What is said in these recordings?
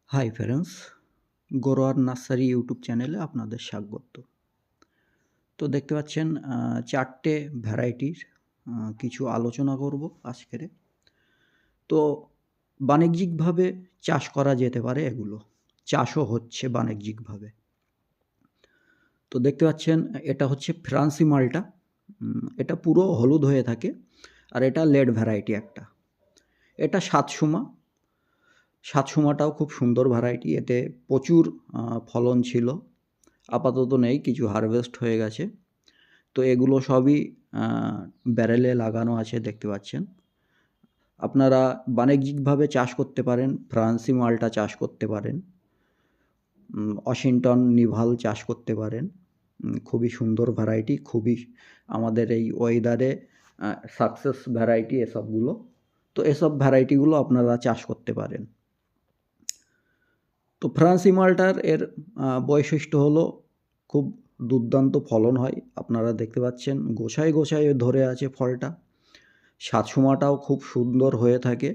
Hi friends, গরোয়ার nursery YouTube চ্যানেলে আপনাদের স্বাগত। তো দেখতে পাচ্ছেন ৪টে ভ্যারাইটির কিছু আলোচনা করব আজকের। তো বাণিজ্যিকভাবে চাষ করা যেতে পারে এগুলো। চাষও হচ্ছে বাণিজ্যিকভাবে। তো দেখতে পাচ্ছেন এটা হচ্ছে ফ্রান্সি মালটা। এটা পুরো হলুদ হয়ে থাকে আর এটা লেড ভ্যারাইটি একটা। এটা সাতসুমাটাও খুব সুন্দর ভ্যারাইটি। এতে প্রচুর ফলন ছিল। আপাতত নেই, কিছু হারভেস্ট হয়ে গেছে। তো এগুলো সবই ব্যারেলে লাগানো আছে দেখতে পাচ্ছেন। আপনারা বাণিজ্যিকভাবে চাষ করতে পারেন, ফ্রান্সি মালটা চাষ করতে পারেন, ওয়াশিংটন নিভাল চাষ করতে পারেন। খুবই সুন্দর ভ্যারাইটি, খুবই আমাদের এই ওয়েদারে সাকসেস ভ্যারাইটি এসবগুলো। তো এসব ভ্যারাইটিগুলো আপনারা চাষ করতে পারেন। তো ফ্রান্সি মালটার বৈশিষ্ট্য হলো খুব দুর্দান্ত ফলন হয়। আপনারা দেখতে পাচ্ছেন গোছায় গোছায় ধরে আছে ফলটা। সাতসুমাটাও খুব সুন্দর হয়ে থাকে।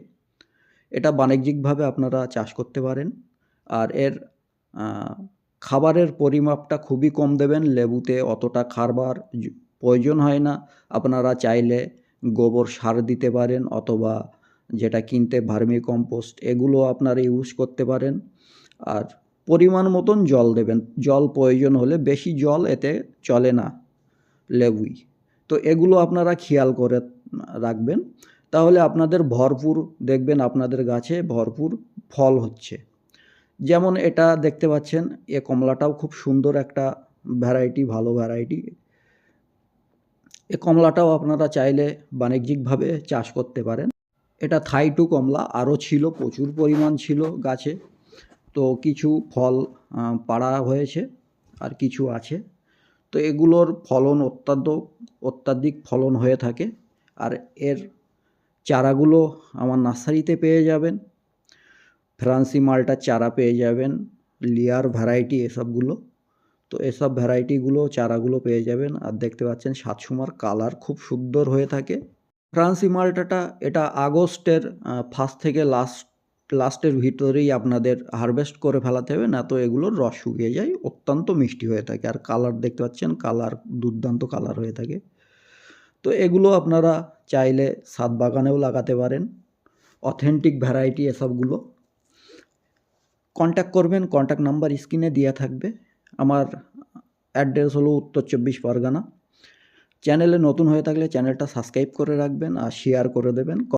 এটা বাণিজ্যিকভাবে আপনারা চাষ করতে পারেন। আর এর খাবারের পরিমাপটা খুবই কম দেবেন। লেবুতে অতটা খাবার প্রয়োজন হয় না। আপনারা চাইলে গোবর সার দিতে পারেন, অথবা যেটা কিনতে ভার্মি কম্পোস্ট, এগুলো আপনারা ইউজ করতে পারেন। আর পরিমাণ মতন জল দেবেন। জল প্রয়োজন হলে, বেশি জল এতে চলে না লেবুই। তো এগুলো আপনারা খেয়াল করে রাখবেন, তাহলে আপনাদের ভরপুর দেখবেন আপনাদের গাছে ভরপুর ফল হচ্ছে। যেমন এটা দেখতে পাচ্ছেন, কমলাটাও খুব সুন্দর একটা ভ্যারাইটি, ভালো ভ্যারাইটি। কমলাটাও আপনারা চাইলে বাণিজ্যিকভাবে চাষ করতে পারেন। এটা থাই-2 কমলা, আরও ছিল, প্রচুর পরিমাণ ছিল গাছে। তো কিছু ফল পাড়া হয়েছে আর কিছু আছে। তো এগুলোর ফলন অত্যাধিক ফলন হয়ে থাকে। আর এর চারাগুলো আমার নার্সারিতে পেয়ে যাবেন। ফ্রান্সি মালটার চারা পেয়ে যাবেন, লিয়ার ভ্যারাইটি এসবগুলো। তো এসব ভ্যারাইটিগুলো চারাগুলো পেয়ে যাবেন। আর দেখতে পাচ্ছেন সাতসুমার কালার খুব সুন্দর হয়ে থাকে। ফ্রান্সি মালটাটা এটা আগস্টের ফার্স্ট থেকে লাস্টের ভিতরেই আপনাদের হারভেস্ট করে ফেলাতে হবে, না তো এগুলোর রস শুকিয়ে যায়। অত্যন্ত মিষ্টি হয়ে থাকে। আর কালার দেখতে পাচ্ছেন, কালার দুর্দান্ত কালার হয়ে থাকে। তো এগুলো আপনারা চাইলে ছাদ বাগানেও লাগাতে পারেন। অথেন্টিক ভ্যারাইটি এসবগুলো। কন্ট্যাক্ট করবেন, কন্ট্যাক্ট নাম্বার স্ক্রিনে দেওয়া থাকবে। আমার অ্যাড্রেস হলো উত্তর 24 পরগনা। চ্যানেলে নতুন হয়ে থাকলে চ্যানেলটা সাবস্ক্রাইব করে রাখবেন আর শেয়ার করে দেবেন।